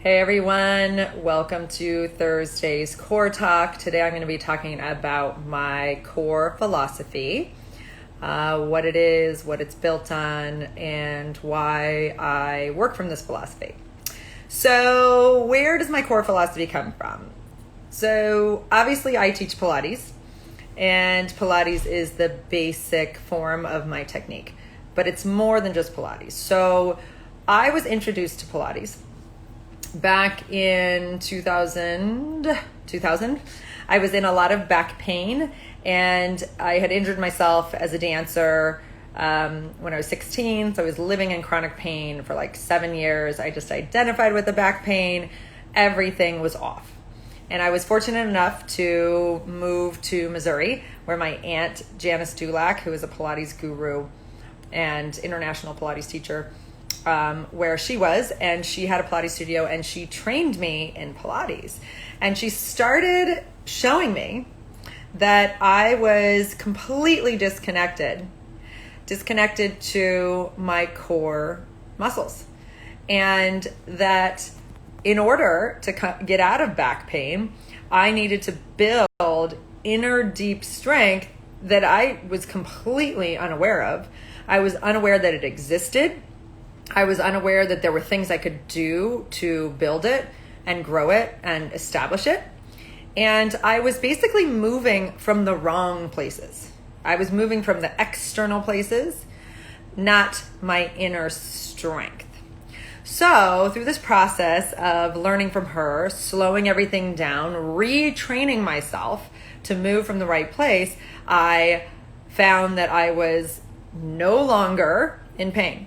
Hey everyone, welcome to Thursday's Core Talk. Today I'm going to be talking about my core philosophy, what it is, what it's built on, and why I work from this philosophy. So where does my core philosophy come from? So obviously I teach Pilates, and Pilates is the basic form of my technique, but it's more than just Pilates. So I was introduced to Pilates back in 2000. I was in a lot of back pain, and I had injured myself as a dancer when I was 16. So I was living in chronic pain for like 7 years. I just identified with the back pain. Everything was off. And I was fortunate enough to move to Missouri, where my aunt Janice Dulac, who is a Pilates guru and international Pilates teacher, where she was, and she had a Pilates studio, and she trained me in Pilates. And she started showing me that I was completely disconnected to my core muscles. And that in order to get out of back pain, I needed to build inner deep strength that I was completely unaware of. I was unaware that it existed. I was unaware that there were things I could do to build it and grow it and establish it. And I was basically moving from the wrong places. I was moving from the external places, not my inner strength. So through this process of learning from her, slowing everything down, retraining myself to move from the right place, I found that I was no longer in pain.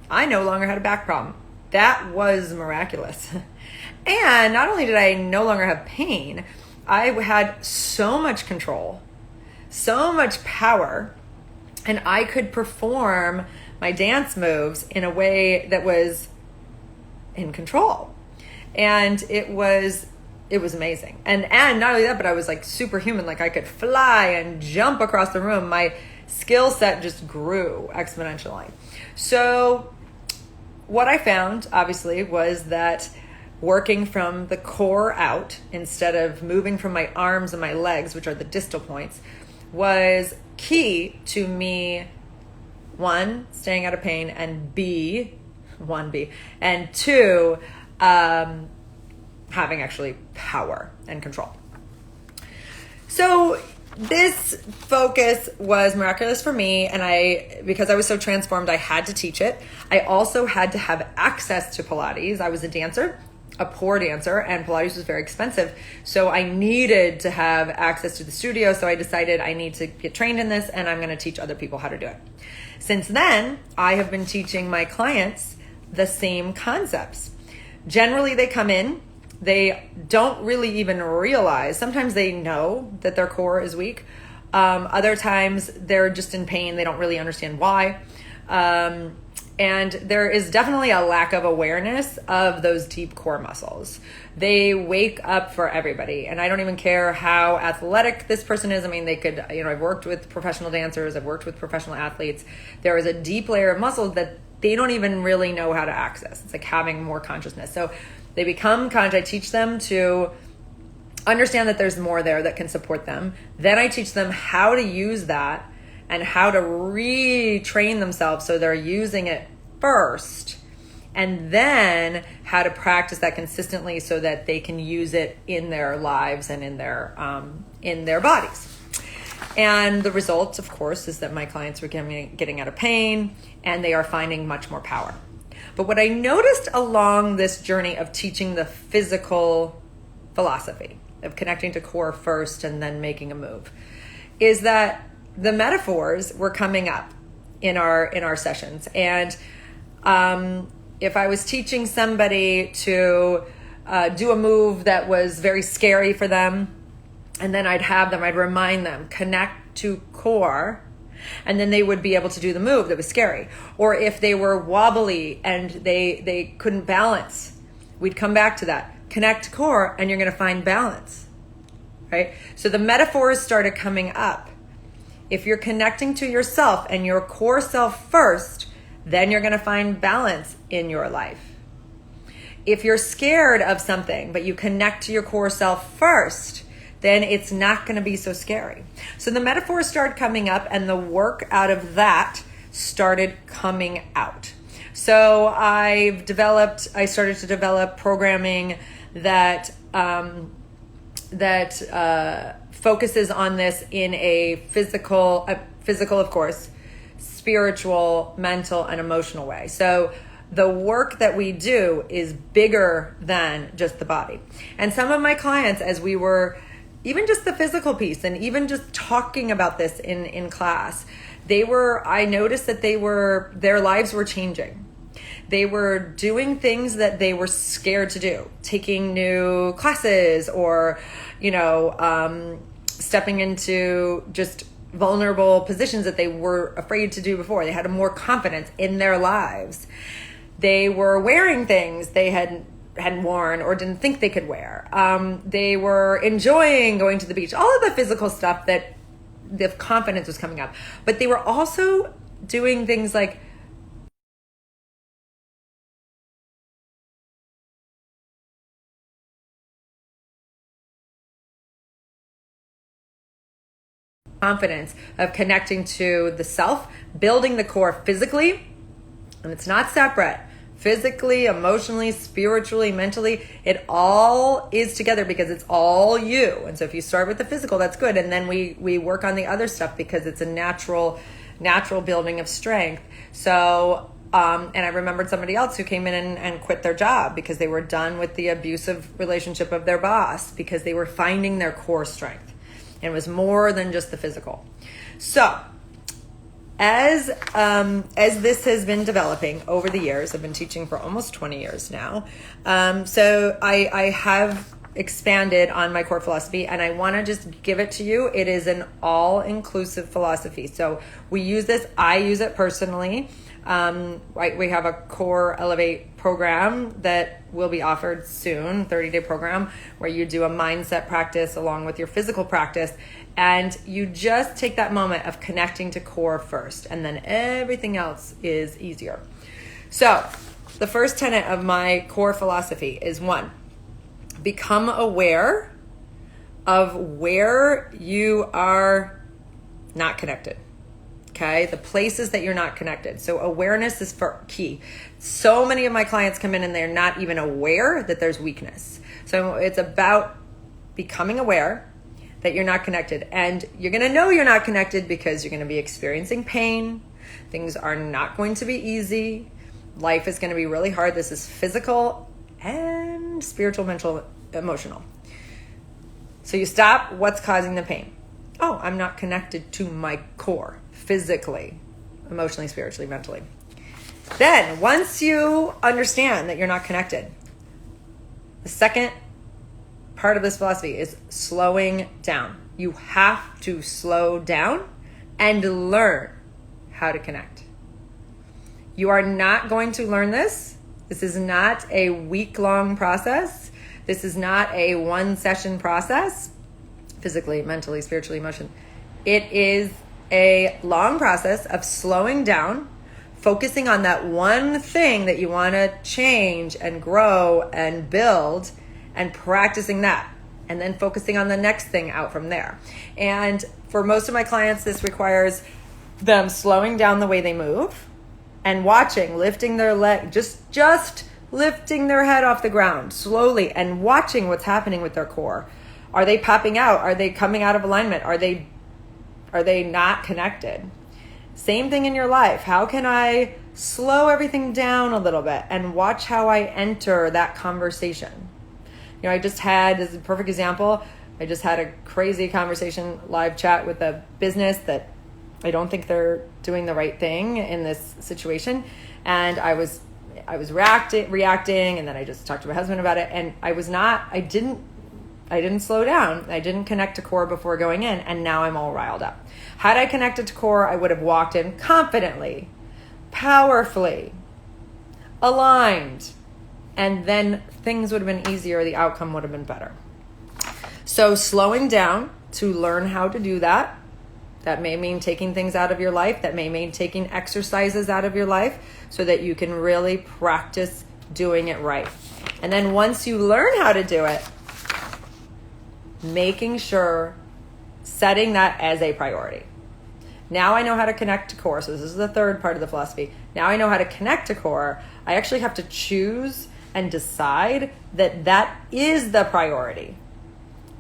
I no longer had a back problem. That was miraculous. And not only did I no longer have pain, I had so much control, so much power, and I could perform my dance moves in a way that was in control. And it was amazing. And not only that, but I was like superhuman. Like I could fly and jump across the room. My skill set just grew exponentially. So what I found, obviously, was that working from the core out instead of moving from my arms and my legs, which are the distal points, was key to me, one, staying out of pain, and two, having actually power and control. So this focus was miraculous for me, and because I was so transformed, I had to teach it. I also had to have access to Pilates. I was a dancer, a poor dancer, and Pilates was very expensive. So I needed to have access to the studio. So I decided I need to get trained in this, and I'm going to teach other people how to do it. Since then, I have been teaching my clients the same concepts. Generally, they come in, they don't really even realize. Sometimes they know that their core is weak. Other times they're just in pain. They don't really understand why. And there is definitely a lack of awareness of those deep core muscles. They wake up for everybody. And I don't even care how athletic this person is. I mean, they could, I've worked with professional dancers. I've worked with professional athletes. There is a deep layer of muscles that they don't even really know how to access. It's like having more consciousness. So they become conscious. I teach them to understand that there's more there that can support them. Then I teach them how to use that and how to retrain themselves so they're using it first, and then how to practice that consistently so that they can use it in their lives and in their bodies. And the result, of course, is that my clients are getting out of pain, and they are finding much more power. But what I noticed along this journey of teaching the physical philosophy of connecting to core first and then making a move is that the metaphors were coming up in our sessions. And if I was teaching somebody to do a move that was very scary for them, and then I'd remind them, connect to core, and then they would be able to do the move that was scary. Or if they were wobbly and they couldn't balance, we'd come back to that. Connect to core, and you're going to find balance, right? So the metaphors started coming up. If you're connecting to yourself and your core self first, then you're going to find balance in your life. if you're scared of something, but you connect to your core self first, then it's not going to be so scary. So the metaphors started coming up, and the work out of that started coming out. So I started to develop programming that focuses on this in a physical, of course, spiritual, mental, and emotional way. So the work that we do is bigger than just the body. And some of my clients, as we were, even just the physical piece, and even just talking about this in class, I noticed that their lives were changing. They were doing things that they were scared to do, taking new classes, or, stepping into just vulnerable positions that they were afraid to do before. They had more confidence in their lives. They were wearing things they hadn't worn or didn't think they could wear. They were enjoying going to the beach. All of the physical stuff that the confidence was coming up. But they were also doing things like confidence of connecting to the self, building the core physically, and it's not separate. Physically, emotionally, spiritually, mentally, it all is together because it's all you. And so if you start with the physical, that's good. And then we work on the other stuff because it's a natural building of strength. So, and I remembered somebody else who came in and quit their job because they were done with the abusive relationship of their boss, because they were finding their core strength. And it was more than just the physical. So, as this has been developing over the years, I've been teaching for almost 20 years now. So I have expanded on my core philosophy, and I want to just give it to you. It is an all-inclusive philosophy. So we use this. I use it personally. We have a Core Elevate program that will be offered soon, 30-day program, where you do a mindset practice along with your physical practice. And you just take that moment of connecting to core first, and then everything else is easier. So the first tenet of my core philosophy is 1, become aware of where you are not connected. Okay, the places that you're not connected. So awareness is key. So many of my clients come in and they're not even aware that there's weakness. So it's about becoming aware that you're not connected. And you're going to know you're not connected because you're going to be experiencing pain. Things are not going to be easy. Life is going to be really hard. This is physical and spiritual, mental, emotional. So you stop. What's causing the pain? Oh, I'm not connected to my core. Physically, emotionally, spiritually, mentally. Then, once you understand that you're not connected, the second part of this philosophy is slowing down. You have to slow down and learn how to connect. You are not going to learn this. This is not a week-long process. This is not a one-session process, physically, mentally, spiritually, emotion. It is a long process of slowing down, focusing on that one thing that you want to change and grow and build, and practicing that, and then focusing on the next thing out from there. And for most of my clients, this requires them slowing down the way they move and watching, lifting their leg, just lifting their head off the ground slowly and watching what's happening with their core. Are they popping out? Are they coming out of alignment? Are they not connected? Same thing in your life. How can I slow everything down a little bit and watch how I enter that conversation? This is a perfect example. I just had a crazy conversation, live chat with a business that I don't think they're doing the right thing in this situation. And I was reacting, and then I just talked to my husband about it. And I didn't slow down. I didn't connect to core before going in, and now I'm all riled up. Had I connected to core, I would have walked in confidently, powerfully, aligned, and then things would have been easier. The outcome would have been better. So slowing down to learn how to do that. That may mean taking things out of your life. That may mean taking exercises out of your life so that you can really practice doing it right. And then once you learn how to do it, making sure, setting that as a priority. Now I know how to connect to core. So this is the third part of the philosophy. Now I know how to connect to core. I actually have to choose and decide that that is the priority.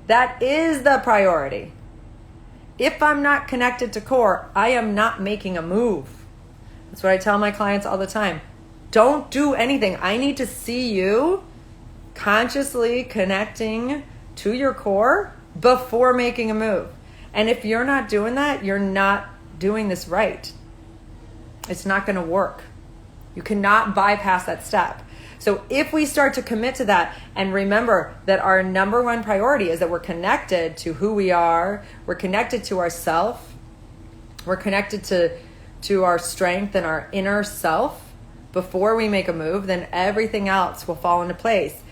That is the priority. If I'm not connected to core, I am not making a move. That's what I tell my clients all the time. Don't do anything. I need to see you consciously connecting to your core before making a move. And if you're not doing that, you're not doing this right. It's not going to work. You cannot bypass that step. So if we start to commit to that and remember that our number one priority is that we're connected to who we are, we're connected to ourself, we're connected to our strength and our inner self before we make a move, then everything else will fall into place.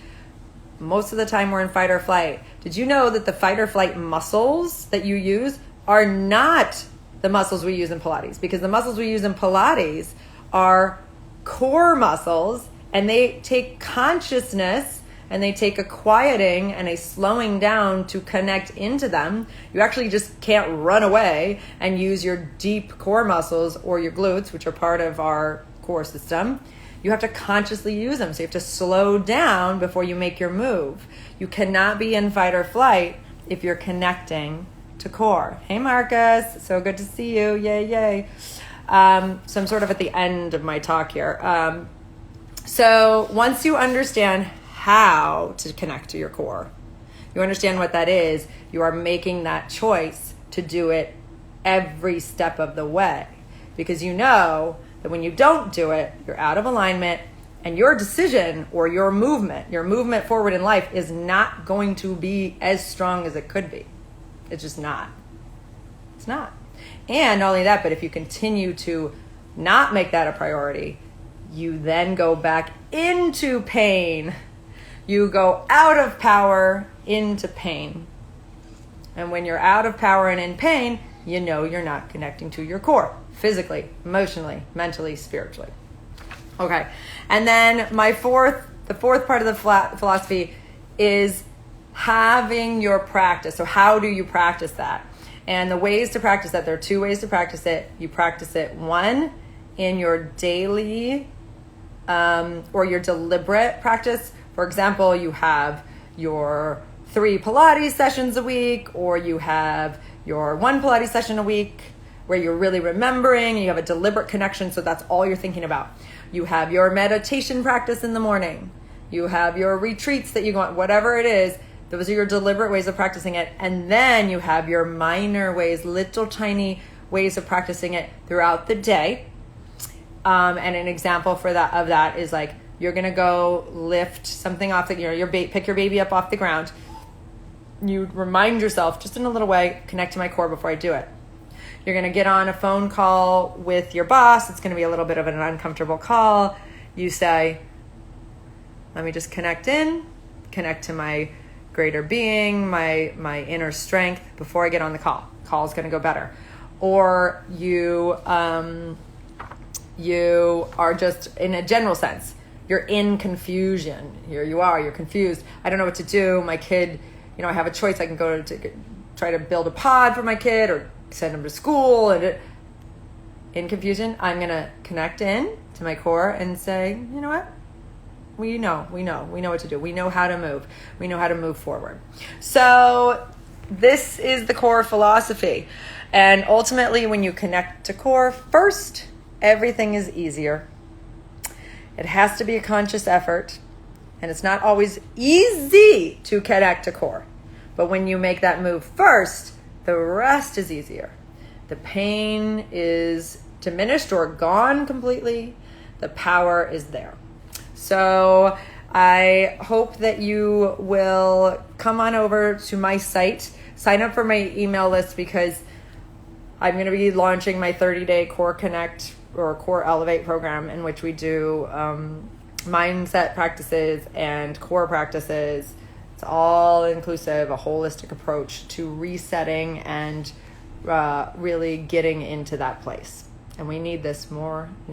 Most of the time we're in fight or flight. Did you know that the fight or flight muscles that you use are not the muscles we use in Pilates? Because the muscles we use in Pilates are core muscles, and they take consciousness and they take a quieting and a slowing down to connect into them. You actually just can't run away and use your deep core muscles or your glutes, which are part of our core system. You have to consciously use them. So you have to slow down before you make your move. You cannot be in fight or flight if you're connecting to core. Hey, Marcus. So good to see you. Yay, yay. So I'm sort of at the end of my talk here. So once you understand how to connect to your core, you understand what that is, you are making that choice to do it every step of the way. Because you know that when you don't do it, you're out of alignment, and your decision or your movement forward in life is not going to be as strong as it could be. It's just not. It's not. And not only that, but if you continue to not make that a priority, you then go back into pain. You go out of power into pain. And when you're out of power and in pain, you know you're not connecting to your core. Physically, emotionally, mentally, spiritually. Okay. And then the fourth part of the philosophy is having your practice. So how do you practice that? And the ways to practice that, there are two ways to practice it. You practice it, one, in your daily or your deliberate practice. For example, you have your 3 Pilates sessions a week, or you have your 1 Pilates session a week where you're really remembering and you have a deliberate connection, so that's all you're thinking about. You have your meditation practice in the morning. You have your retreats that you go on, whatever it is. Those are your deliberate ways of practicing it. And then you have your minor ways, little tiny ways of practicing it throughout the day. And an example of that is like, you're going to go lift something off pick your baby up off the ground. You remind yourself, just in a little way, connect to my core before I do it. You're going to get on a phone call with your boss. It's going to be a little bit of an uncomfortable call. You say, let me just connect to my greater being, my inner strength before I get on the call. Call is going to go better. Or you are just, in a general sense, you're in confusion. Here you are, you're confused. I don't know what to do. My kid, I have a choice. I can go to try to build a pod for my kid or send him to school. And in confusion, I'm going to connect in to my core and say, you know what? We know what to do. We know how to move. We know how to move forward. So this is the core philosophy. And ultimately, when you connect to core first, everything is easier. It has to be a conscious effort, and it's not always easy to connect to core. But when you make that move first, the rest is easier. The pain is diminished or gone completely. The power is there. So I hope that you will come on over to my site, sign up for my email list, because I'm going to be launching my 30-day Core Connect or Core Elevate program, in which we do mindset practices and core practices. It's all inclusive, a holistic approach to resetting and really getting into that place. And we need this more now.